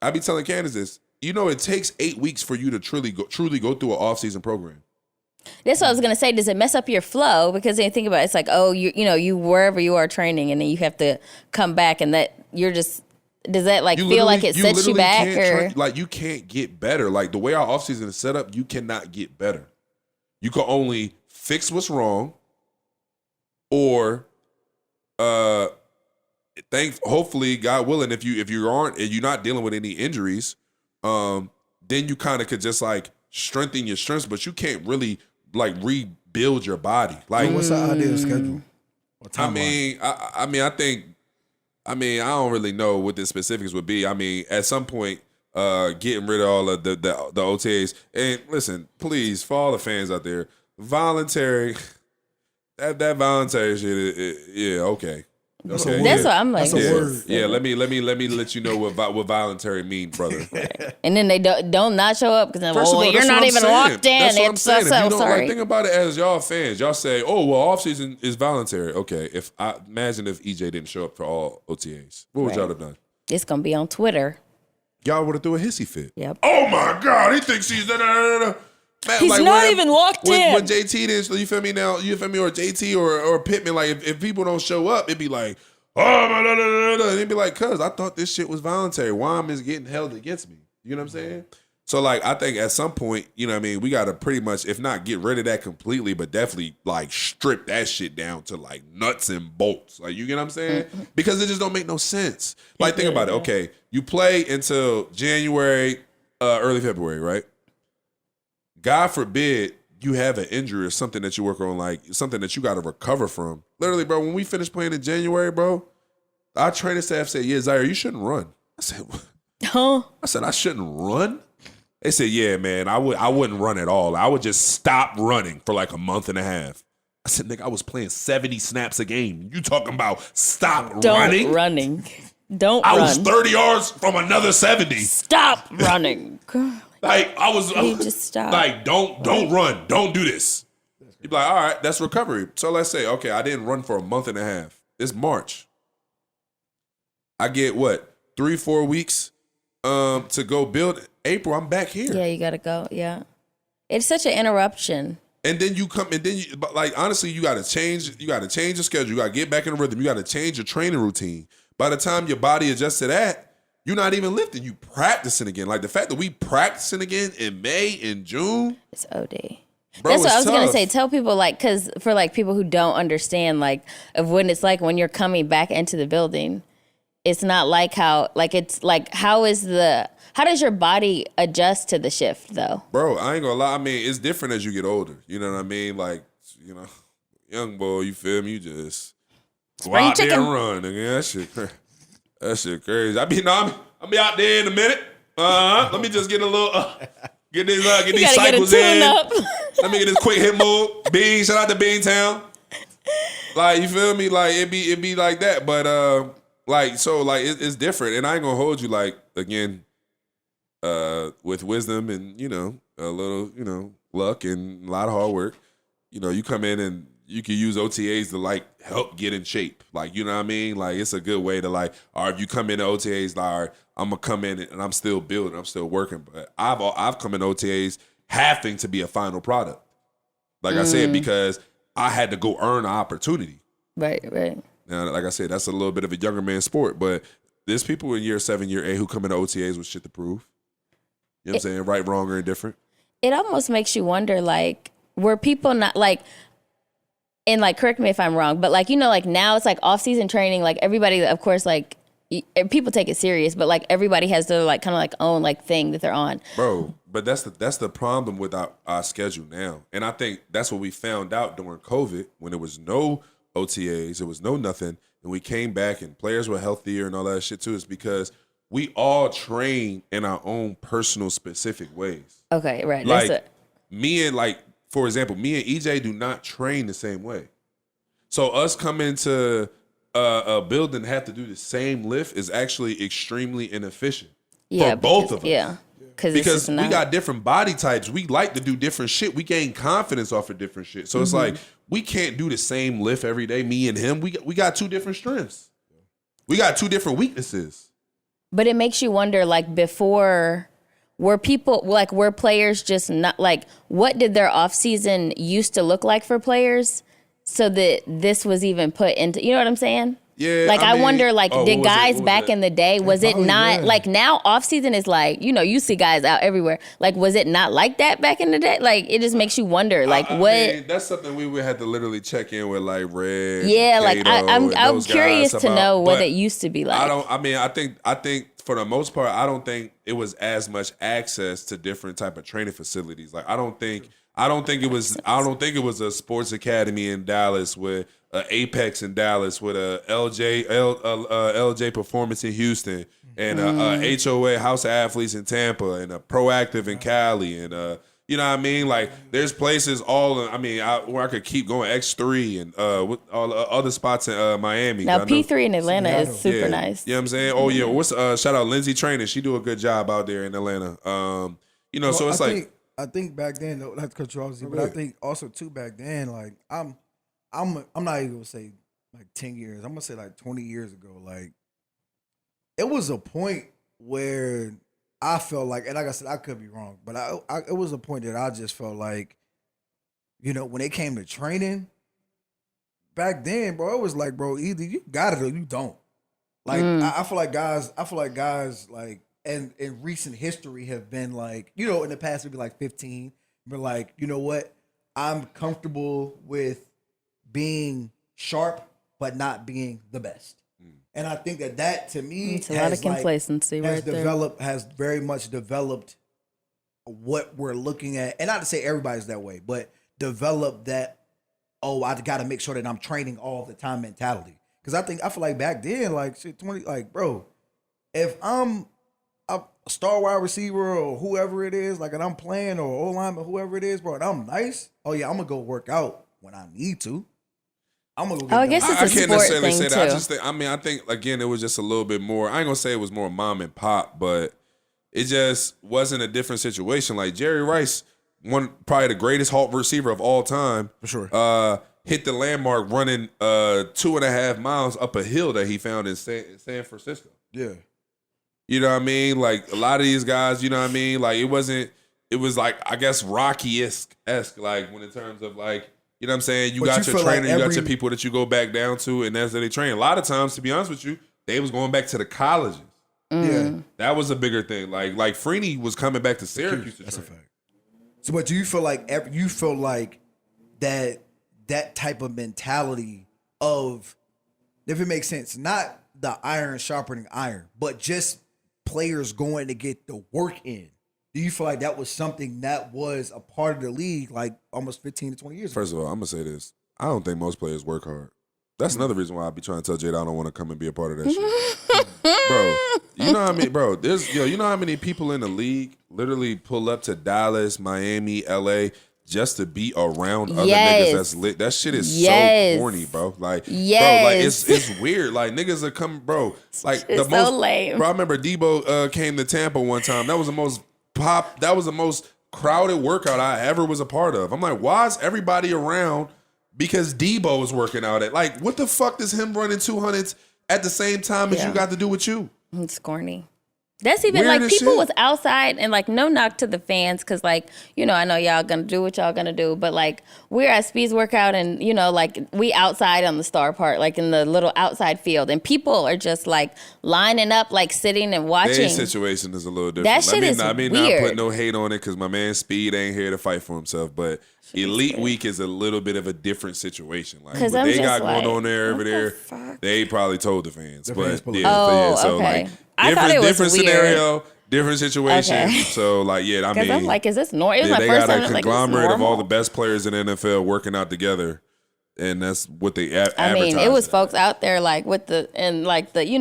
I be telling Candace this, it takes 8 weeks for you to truly go through an offseason program. That's what I was gonna say. Does it mess up your flow? Because then you think about it, it's like, oh, you wherever you are training, and then you have to come back, and that you're just. Does that like feel like it sets you back, or like you can't get better? Like the way our offseason is set up, you cannot get better. You can only fix what's wrong, or hopefully, God willing, if you're not dealing with any injuries, then you kind of could just like strengthen your strengths, but you can't really like rebuild your body. Like, what's the ideal schedule? Or I timeline? mean, I don't really know what the specifics would be. I mean, at some point, getting rid of all of the OTAs. And listen, please, for all the fans out there, voluntary, that voluntary shit, yeah, okay. Okay, that's what I'm like. That's a word. Yeah, let me let you know what voluntary mean, brother. And then they don't not show up because First of all, you're that's not what I'm even saying. locked in. That's what I'm It's saying. If you don't sorry. think about it as y'all fans, y'all say, "Oh, well, off season is voluntary." Okay, imagine if EJ didn't show up for all OTAs, what would y'all have done? It's gonna be on Twitter. Y'all would have threw a hissy fit. Yep. Oh my God, he thinks he's Man, He's not even locked in. When JT didn't, you feel me now? You feel me? Or JT or Pittman, like if people don't show up, it'd be like, and it'd be like, cuz I thought this shit was voluntary. Why am I getting held against me? You know what I'm saying? So like, I think at some point, you know what I mean, we got to pretty much, if not get rid of that completely, but definitely like strip that shit down to like nuts and bolts. Like, you get what I'm saying? Because it just don't make no sense. Like, think about it. Okay, you play until January, early February, right? God forbid you have an injury or something that you work on, like something that you got to recover from. Literally, bro, when we finished playing in January, bro, our training staff said, "Yeah, Zaire, you shouldn't run." I said, "What?" Huh? I said, "I shouldn't run?" They said, "Yeah, man, I wouldn't run at all. I would just stop running for like a month and a half." I said, "Nigga, I was playing 70 snaps a game. You talking about stop running? Don't I run. was 30 yards from another 70. Stop running. Like I was You just stop. Like, don't run. Don't do this. You'd be like, all right, that's recovery. So let's say, okay, I didn't run for a month and a half. It's March. I get what? 3-4 weeks to go build. April, I'm back here. Yeah, you gotta go. Yeah. It's such an interruption. And then you come, and then you, but like honestly, you gotta change your schedule. You gotta get back in the rhythm. You gotta change your training routine. By the time your body adjusts to that, you're not even lifting. You practicing again. Like the fact that we practicing again in May and June. It's OD. Bro, That's what I was gonna tough. say. Tell people, like, because for like people who don't understand, like, of when it's like when you're coming back into the building, it's not like how, like, it's like how does your body adjust to the shift though? Bro, I ain't gonna lie. I mean, it's different as you get older. You know what I mean? Like, young boy, you feel me? You just go Spring out there chicken. and run. Nigga, that shit crazy. I'll be out there in a minute. Let me just get a little, get these You gotta cycles get a tune in. up. Let me get this quick hit move. Bean, shout out to Beantown. Like, you feel me? Like, it be like that. But, it's different. And I ain't gonna hold you, like, again, with wisdom and, a little, luck and a lot of hard work, you come in and you can use OTAs to, like, help get in shape. Like, you know what I mean? Like, it's a good way to, like, or if you come into OTAs, like, all right, I'm going to come in and I'm still building, I'm still working. But I've come in OTAs having to be a final product. Like I said, because I had to go earn an opportunity. Right. Now, like I said, that's a little bit of a younger man sport, but there's people in year 7, year 8 who come into OTAs with shit to prove. You know what I'm saying? Right, wrong, or indifferent. It almost makes you wonder, like, were people not, like, and, like, correct me if I'm wrong, but, like, like, now it's, like, off-season training. Like, everybody, of course, like, people take it serious, but, like, everybody has their, like, kind of, like, own, like, thing that they're on. Bro, but that's the problem with our schedule now. And I think that's what we found out during COVID when there was no OTAs, there was no nothing, and we came back and players were healthier and all that shit, too, is because we all train in our own personal specific ways. Okay, right. Like, for example, me and EJ do not train the same way. So us coming to a building and have to do the same lift is actually extremely inefficient for both of us. Yeah. Because we got different body types. We like to do different shit. We gain confidence off of different shit. So it's like, we can't do the same lift every day, me and him. We got 2 different strengths. We got 2 different weaknesses. But it makes you wonder, like, before, were players just not, like, what did their off season used to look like for players so that this was even put into, you know what I'm saying? Yeah. Like, I wonder, like, did guys back in the day, was it not, like, now off season is like, you see guys out everywhere. Like, was it not like that back in the day? Like, it just makes you wonder, like, what? I mean, that's something we would have to literally check in with, like, Red. Yeah, like, I'm curious to know what it used to be like. I think for the most part, I don't think it was as much access to different type of training facilities. Like, I don't think it was a sports academy in Dallas with Apex in Dallas, with a LJ Performance in Houston, and a HOA House of Athletes in Tampa, and a Proactive in Cali, and you know what I mean? Like, there's places where I could keep going, X3 and with all the other spots in Miami. Now, P3 in Atlanta is super nice. You know what I'm saying? Oh, yeah. What's shout out Lindsay Training. She do a good job out there in Atlanta. So it's I think back then, though, not to cut you off, but I think also, too, back then, like, I'm not even going to say, like, 10 years. I'm going to say, like, 20 years ago. Like, it was a point where I felt like, and like I said, I could be wrong, but it was a point that I just felt like, when it came to training, back then, bro, it was like, bro, either you got it or you don't. Like, I feel like guys, like, and in recent history have been like, in the past, it'd be like 15, but like, you know what? I'm comfortable with being sharp, but not being the best. And I think that to me, it's a lot of complacency right there. Has very much developed what we're looking at. And not to say everybody's that way, but develop that, I got to make sure that I'm training all the time mentality. Because I feel like back then, like, shit, 20, like, bro, if I'm a star wide receiver or whoever it is, like, and I'm playing, or O-lineman, whoever it is, bro, and I'm nice, I'm going to go work out when I need to. I'm gonna go get I guess it's a can't sport necessarily thing say too. that. I think again, it was just a little bit more. I ain't gonna say it was more mom and pop, but it just wasn't a different situation. Like, Jerry Rice, probably the greatest Hawk receiver of all time, for sure. Hit the landmark running 2.5 miles up a hill that he found in San Francisco. Yeah, you know what I mean. Like, a lot of these guys, you know what I mean. Like, it was like, I guess, Rocky-esque, like, when in terms of, like, you know what I'm saying? You got your trainer, you got your people that you go back down to, and that's how they train. A lot of times, to be honest with you, they was going back to the colleges. Yeah. That was a bigger thing. Like Freeney was coming back to Syracuse to That's train. a fact. So, but do you feel like that type of mentality of, if it makes sense, not the iron sharpening iron, but just players going to get the work in? Do you feel like that was something that was a part of the league like almost 15 to 20 years ago? First of all, I'm going to say this. I don't think most players work hard. That's another reason why I be trying to tell Jayda I don't want to come and be a part of that shit. Bro, you know how many, bro, you know how many people in the league literally pull up to Dallas, Miami, LA just to be around other Yes. niggas that's lit. That shit is Yes. so corny, bro. Like, Yes. bro, like it's weird. Like niggas are coming, bro. Like It's the so most, lame. bro. I remember Debo came to Tampa one time. That was the most That was the most crowded workout I ever was a part of. I'm like, why is everybody around? Because Debo is working out at. Like, what the fuck does him running 200s at the same time as you got to do with you? It's corny. That's even Weird like as people shit. was outside and like no knock to the fans because like I know y'all gonna do what y'all gonna do, but like we're at Speed's workout and like we outside on the star part, like in the little outside field, and people are just like lining up, like sitting and watching. Their situation is a little different. That shit is not weird. put no hate on it because my man Speed ain't here to fight for himself, but Elite Week is a little bit of a different situation. Like what I'm they just got like, going on there over what the there, fuck? they probably told the fans. fans But believe yeah, it. so Okay. like I thought it was different weird. scenario, different situation. Okay. So like I Because mean, I'm like, is this normal? It was my they first got time. a I was like, is this conglomerate of all normal? the best players in the NFL working out together, and that's what they I mean, it was advertise folks out there like with the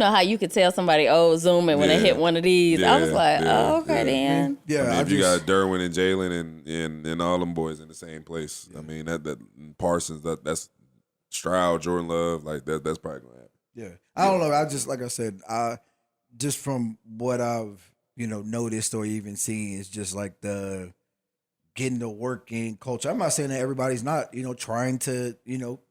how you could tell somebody, zooming when they hit one of these. I was like, okay then. Yeah, I mean, I if you just- got Derwin and Jalen and all them boys in the same place, I mean that Parsons, that's Stroud, Jordan Love, like that's probably gonna happen. Yeah, I don't know. I just like I said, just from what I've noticed or even seen is just like the getting the work in culture. I'm not saying that everybody's not trying to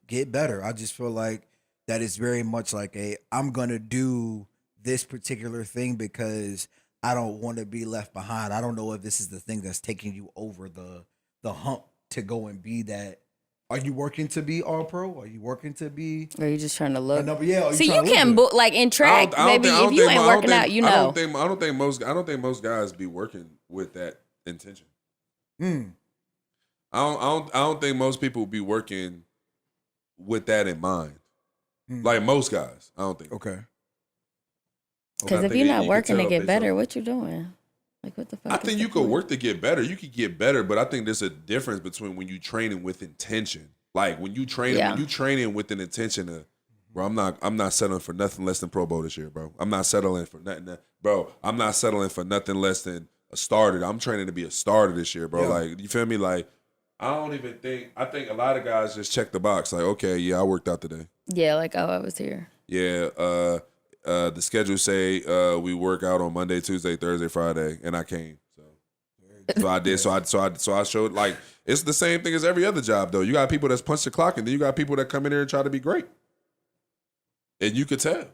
get better. I just feel like that is very much like I'm gonna do this particular thing because I don't want to be left behind. I don't know if this is the thing that's taking you over the hump to go and be that. Are you working to be all pro? Are you working to be? Or you just trying to look? No, but yeah. See, you can like in track, maybe if you ain't working out, I don't think most guys be working with that intention. I don't think most people be working with that in mind. Like most guys, I don't think. Okay. Because if you're not working to get better, what you doing? Like what the fuck? I think you could work to get better. You could get better, but I think there's a difference between when you training with intention. Like when you training with an intention of, bro, I'm not settling for nothing less than Pro Bowl this year, bro. I'm not settling for nothing, bro. I'm not settling for nothing less than a starter. I'm training to be a starter this year, bro. Yeah. Like you feel me? Like I think a lot of guys just check the box. Like okay, yeah, I worked out today. Yeah, like I was here. Yeah, the schedule say we work out on Monday, Tuesday, Thursday, Friday, and I came. So I did. So I showed like it's the same thing as every other job though. You got people that's punch the clock, and then you got people that come in here and try to be great, and you could tell.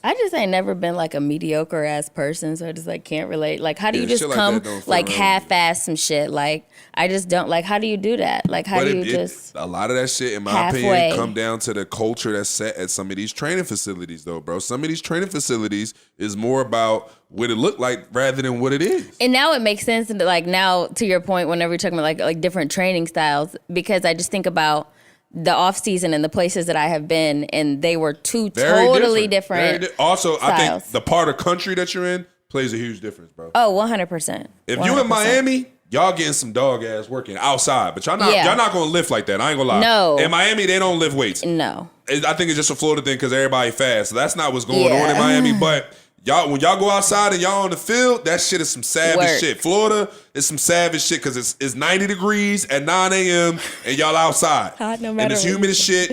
I just ain't never been like a mediocre ass person, so I just like can't relate. Like, how do you just come like half-ass some shit? Like, I just don't like. How do you do that? Like, how do you just? A lot of that shit, in my opinion, come down to the culture that's set at some of these training facilities, though, bro. Some of these training facilities is more about what it look like rather than what it is. And now it makes sense. Like now, to your point, whenever you're talking about like different training styles, because I just think about the off season and the places that I have been, and they were two totally different. Also, styles. I think the part of country that you're in plays a huge difference, bro. Oh, 100%. If you in Miami, y'all getting some dog ass working outside, but y'all not gonna lift like that. I ain't gonna lie. No. In Miami, they don't lift weights. No. I think it's just a Florida thing because everybody fast. So that's not what's going on in Miami, but. Y'all, when y'all go outside and y'all on the field, that shit is some savage shit. Florida is some savage shit because it's 90 degrees at 9 a.m. and y'all outside. Hot no matter and it's humid as shit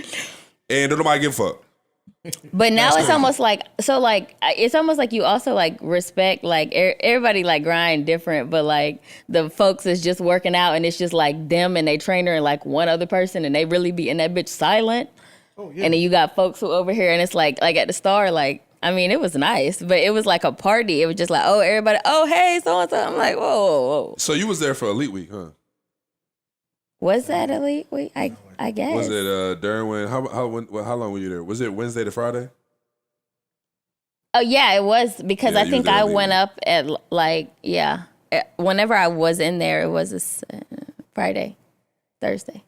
and don't nobody give a fuck. But now it's almost like, it's almost like you also like respect, like everybody like grind different, but like the folks is just working out and it's just like them and they trainer and like one other person and they really be in that bitch silent. Oh, yeah. And then you got folks who over here and it's like at the Star, like, I mean, it was nice, but it was like a party. It was just like, oh, everybody, oh, hey, so-and-so. I'm like, whoa. So you was there for Elite Week, huh? Was that Elite Week? I guess. Was it Derwin? How long were you there? Was it Wednesday to Friday? Oh, yeah, it was because I think I went up at whenever I was in there, it was Friday, Thursday.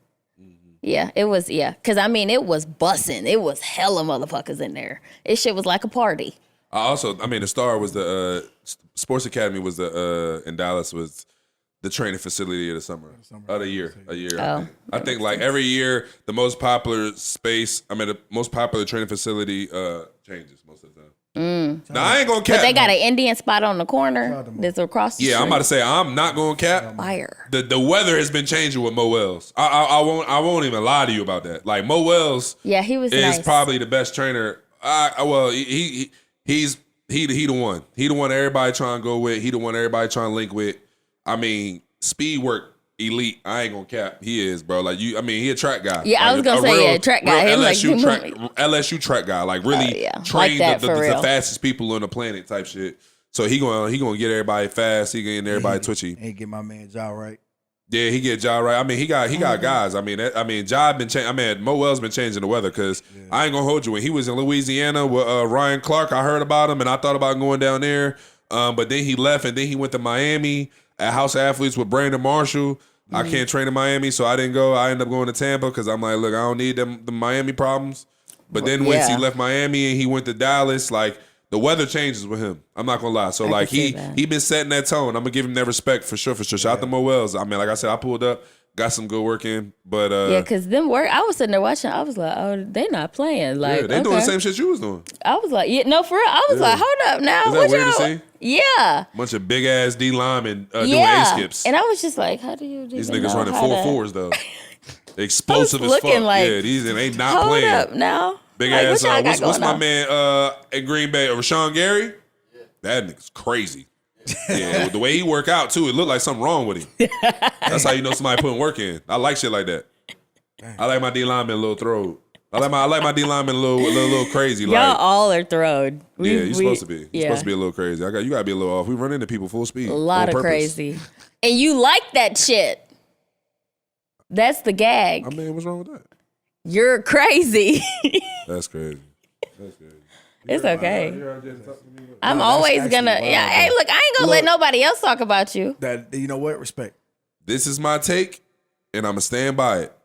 Yeah, it was, because, I mean, it was bussing. It was hella motherfuckers in there. This shit was like a party. The Star was the, Sports Academy was in Dallas was the training facility of the summer. Of the year. A year. I think like every year, the most popular training facility changes most of the time. Now I ain't gonna cap. But they got an Indian spot on the corner that's across the street. I'm about to say I'm not gonna cap. Fire. The weather has been changing with Mo Wells. I won't even lie to you about that. Like Mo Wells, Yeah, he was is nice. probably the best trainer. He's the one. He the one everybody trying to go with. He the one everybody trying to link with. I mean, speed work elite. I ain't gonna cap. He is, bro. Like he a track guy. Yeah, I was gonna say, track guy. Real Like, LSU track guy. Like really train like that, the fastest people on the planet type shit. So he gonna get everybody fast. He getting everybody twitchy. Ain't get my man Ja right. Yeah, he get Ja right. I mean, he got guys. I mean, Ja been changing. I mean, Mo Wells been changing the weather because I ain't gonna hold you. When he was in Louisiana with Ryan Clark, I heard about him and I thought about going down there. But then he left and then he went to Miami at House of Athletes with Brandon Marshall. I can't train in Miami, so I didn't go. I ended up going to Tampa because I'm like, look, I don't need the Miami problems. But then once he left Miami and he went to Dallas, like the weather changes with him. I'm not gonna lie. So like he been setting that tone. I'm gonna give him that respect for sure. Shout out to Mo Wells. I mean, like I said, I pulled up, got some good work in, but because them work. I was sitting there watching. I was like, oh, they not playing. Like they doing the same shit you was doing. I was like, no, for real. I was like, hold up now. Is that weird to see? Yeah. Bunch of big ass D linemen doing A skips. And I was just like, how do you do these niggas running 4.4s though? Explosive as fuck. Like, yeah, these and they not playing. Hold up now. Big like, ass. What's my man at Green Bay? Rashawn Gary? Yeah. That nigga's crazy. Yeah, the way he work out too, it looked like something wrong with him. That's how you know somebody putting work in. I like shit like that. I like my D lineman a little throw. I like my D lineman a little crazy. Y'all like, all are throwed. Yeah, you're supposed to be. You're supposed to be a little crazy. You gotta be a little off. We run into people full speed. A lot of crazy. And you like that shit. That's the gag. I mean, what's wrong with that? You're crazy. That's crazy. That's crazy. It's okay. I'm always gonna. Yeah. Hey, look, I ain't gonna let nobody else talk about you. That you know what? Respect. This is my take, and I'm gonna stand by it.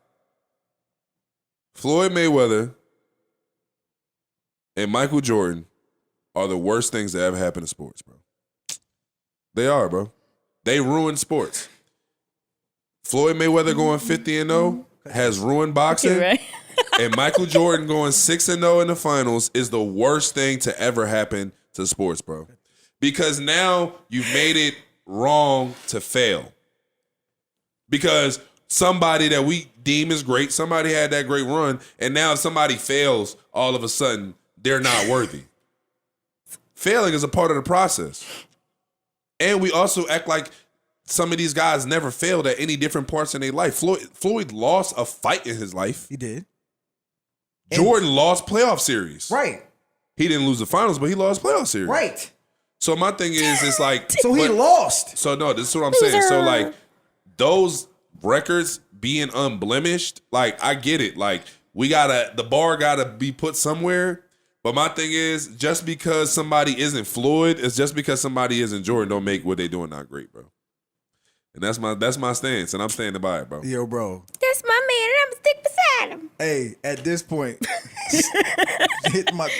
Floyd Mayweather and Michael Jordan are the worst things that ever happened to sports, bro. They are, bro. They ruined sports. Floyd Mayweather going 50-0 has ruined boxing. Right. And Michael Jordan going 6-0 in the finals is the worst thing to ever happen to sports, bro. Because now you've made it wrong to fail. Because somebody that we deem is great, somebody had that great run, and now if somebody fails, all of a sudden, they're not worthy. Failing is a part of the process. And we also act like some of these guys never failed at any different parts in their life. Floyd lost a fight in his life. He did. Jordan lost playoff series. Right. He didn't lose the finals, but he lost playoff series. Right. So my thing is, it's like... So he lost. So no, this is what I'm saying. So like, those records being unblemished, like, I get it. Like, the bar gotta be put somewhere. But my thing is, just because somebody isn't Floyd, it's just because somebody isn't Jordan, don't make what they doing not great, bro. And that's my stance, and I'm standing by it, bro. Yo, bro. That's my man, and I'm gonna stick beside him. Hey, at this point,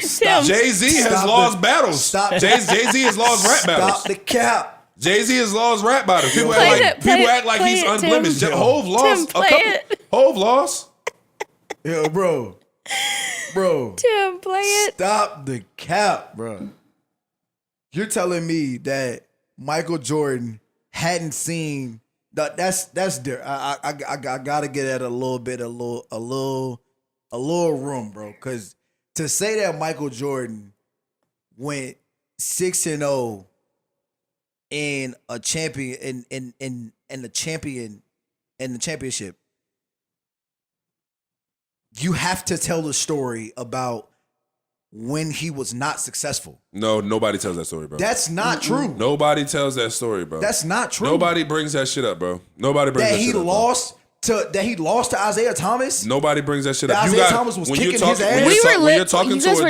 stop. Jay-Z has lost battles. Stop. Jay-Z has lost rap battles. Stop the cap. Jay-Z has lost rap battles. People act like he's unblemished. Hove lost a couple. Hove lost. Yo, bro. Tim, play it. Stop the cap, bro. You're telling me that Michael Jordan hadn't seen that's different. I gotta get at a little room, bro. Because to say that Michael Jordan went 6-0 in a champion in the championship, you have to tell the story about when he was not successful. No, nobody tells that story, bro. That's not true. Nobody tells that story, bro. That's not true. Nobody brings that shit up, bro. Nobody brings that shit up. That he lost to Isaiah Thomas. Nobody brings that shit up. Isaiah Thomas was kicking his ass. When you're talking to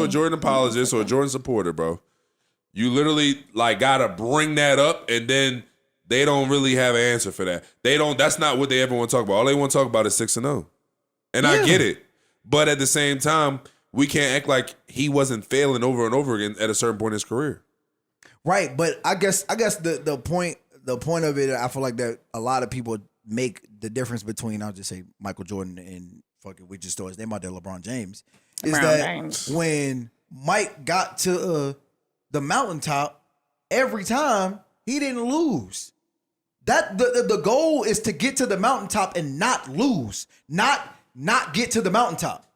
a Jordan apologist, or a Jordan supporter, bro, you literally like gotta bring that up, and then they don't really have an answer for that. That's not what they ever want to talk about. All they want to talk about is 6-0. And I get it. But at the same time, we can't act like he wasn't failing over and over again at a certain point in his career. Right, but I guess the point of it, I feel like that a lot of people make the difference between, I'll just say, Michael Jordan and fucking, we just throw his name out there, LeBron James, is when Mike got to the mountaintop every time, he didn't lose. That the goal is to get to the mountaintop and not lose, not get to the mountaintop.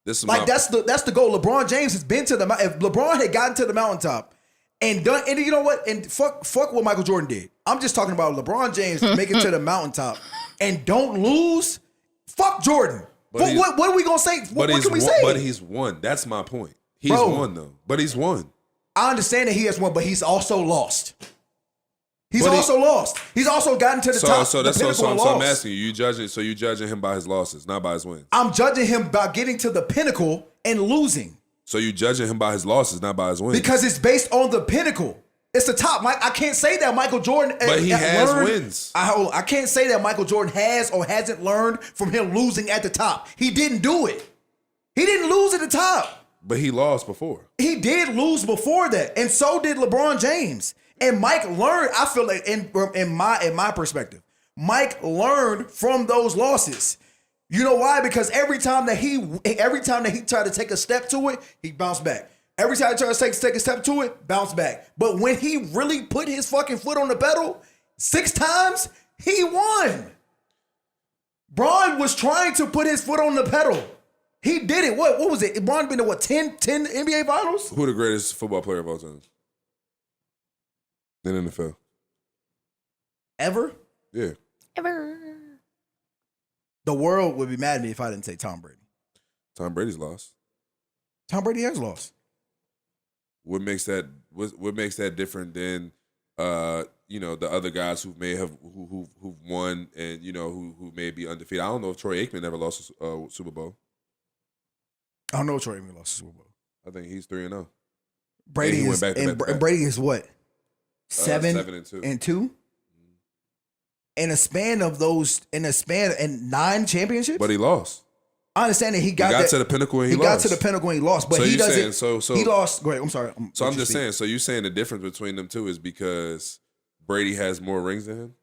That's the goal. LeBron James has been to the. If LeBron had gotten to the mountaintop and done, and you know what, and fuck what Michael Jordan did. I'm just talking about LeBron James making it to the mountaintop and don't lose. Fuck Jordan. What are we gonna say? What can we say? But he's won. That's my point. He's won though. But he's won. I understand that he has won, but he's also lost. He's lost. He's also gotten to the top. So I'm asking you. You judging him by his losses, not by his wins. I'm judging him by getting to the pinnacle and losing. So you judging him by his losses, not by his wins. Because it's based on the pinnacle. It's the top. I can't say that Michael Jordan. But he has wins. I can't say that Michael Jordan has or hasn't learned from him losing at the top. He didn't do it. He didn't lose at the top. But he lost before. He did lose before that, and so did LeBron James. And Mike learned. I feel like in my perspective, Mike learned from those losses. You know why? Because every time that he tried to take a step to it, he bounced back. Every time he tried to take a step to it, bounced back. But when he really put his fucking foot on the pedal 6 times, he won. Bron was trying to put his foot on the pedal. He did it. What was it? Bron been to 10 NBA finals? Who the greatest football player of all time? In the NFL. Ever? Yeah. Ever. The world would be mad at me if I didn't say Tom Brady. Tom Brady's lost. Tom Brady has lost. What makes that different than the other guys who may have who've won and who may be undefeated? I don't know if Troy Aikman ever lost a Super Bowl. I don't know if Troy Aikman lost a Super Bowl. I think he's 3-0. Brady is and Brady is what? 7-2. In a span of 9 championships? But he lost. I understand that he got to the pinnacle and he got lost. to the pinnacle and he lost, but he doesn't. He lost. Go ahead. I'm sorry. So I'm just saying. So you saying the difference between them two is because Brady has more rings than him?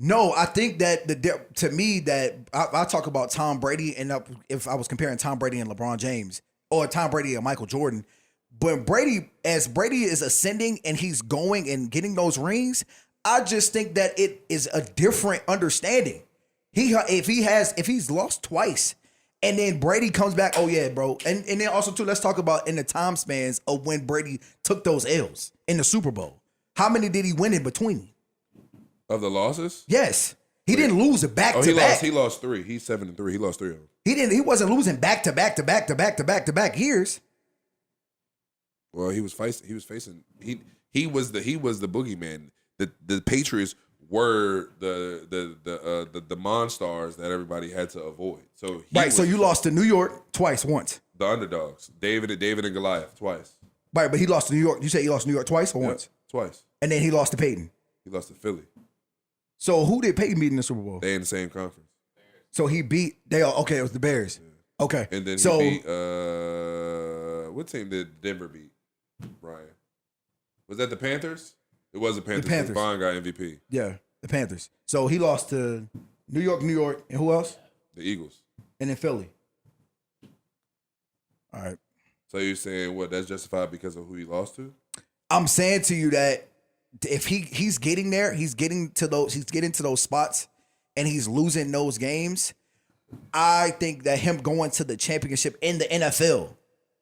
No, I think that to me that I talk about Tom Brady, and if I was comparing Tom Brady and LeBron James or Tom Brady and Michael Jordan, but as Brady is ascending and he's going and getting those rings, I just think that it is a different understanding. If he's lost twice. And then Brady comes back, oh yeah, bro. And then also too, let's talk about in the time spans of when Brady took those L's in the Super Bowl. How many did he win in between? Of the losses? Yes. He didn't lose it back to back. He lost 3. He's 7-3. He lost 3 of them. He wasn't losing back to back to back to back to back to back years. Well, he was facing he was the boogeyman. The Patriots were the Monstars that everybody had to avoid. So so you lost to New York once. The underdogs, David and Goliath, twice. Right, but he lost to New York. You say he lost to New York twice or once? Twice. And then he lost to Peyton. He lost to Philly. So who did Peyton beat in the Super Bowl? They in the same conference. So he beat it was the Bears. Yeah. Okay. And then he beat what team did Denver beat? Brian. Was that the Panthers? It was the Panthers. The Panthers. Bond got MVP. Yeah, the Panthers. So he lost to New York, and who else? The Eagles. And then Philly. All right. So you're saying what? That's justified because of who he lost to? I'm saying to you that if he's getting there, he's getting to those spots, and he's losing those games. I think that him going to the championship in the NFL,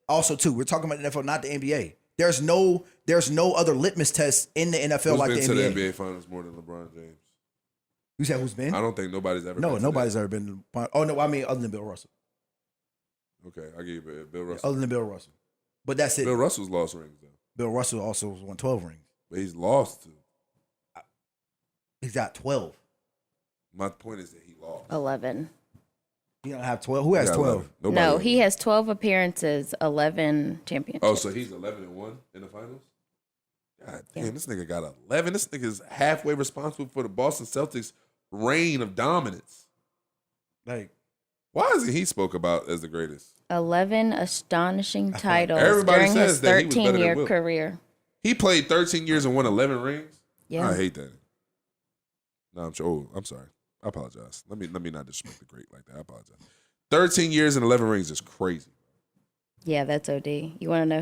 also too. We're talking about the NFL, not the NBA. There's no other litmus test in the NFL who's like been the to NBA. the NBA Finals more than LeBron James? You said who's been? I don't think nobody's ever. No, nobody's ever been. Oh no, I mean other than Bill Russell. Okay, I give you Bill Russell. Other than Bill Russell, but that's it. Bill Russell's lost rings though. Bill Russell also won 12 rings. But he's lost to. He's got 12. My point is that he lost 11. He don't have 12. Who has 12? No, he has 12 appearances, 11 championships. Oh, so he's 11-1 in the finals? God damn, This nigga got 11. This nigga is halfway responsible for the Boston Celtics' reign of dominance. Like, why isn't he spoke about as the greatest? 11 astonishing titles Everybody during says his that he was better than 13-year Will. career. He played 13 years and won 11 rings? Yeah. I hate that. No, I'm sorry. I apologize. Let me not disrespect the great like that. I apologize. 13 years and 11 rings is crazy. Yeah, that's OD. You want to know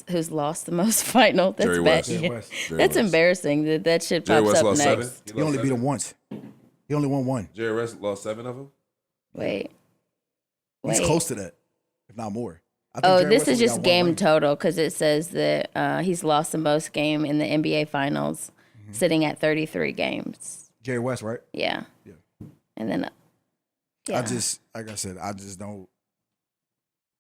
who's lost the most final? That's Jerry bad. West. Yeah. Jerry West. Jerry That's West. embarrassing that shit Jerry pops West up lost next. 7. He only beat him once. He only won one. Jerry West lost 7 of them. Wait. He's close to that, if not more. I think Oh, Jerry this West is only just got one game ring. total because it says that he's lost the most game in the NBA Finals, sitting at 33 games. Jerry West, right? Yeah. Yeah. And then, yeah. I just, like I said, I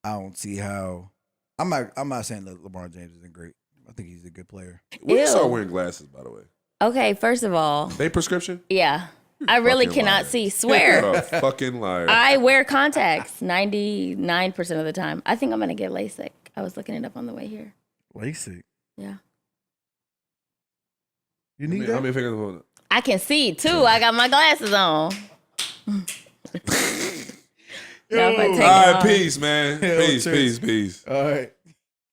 don't see how. I'm not saying that LeBron James isn't great. I think he's a good player. When you Ew. start wearing glasses, by the way? Okay, first of all, They prescription? yeah, I really fucking cannot liar. see. Swear. You're a fucking liar. I wear contacts 99% of the time. I think I'm gonna get LASIK. I was looking it up on the way here. LASIK. Yeah, You How need many- that? how many fingers on it? I can see too. I got my glasses on. Now if I take All it right, off- peace, man. Yeah, Peace, cheers. peace, peace. All right.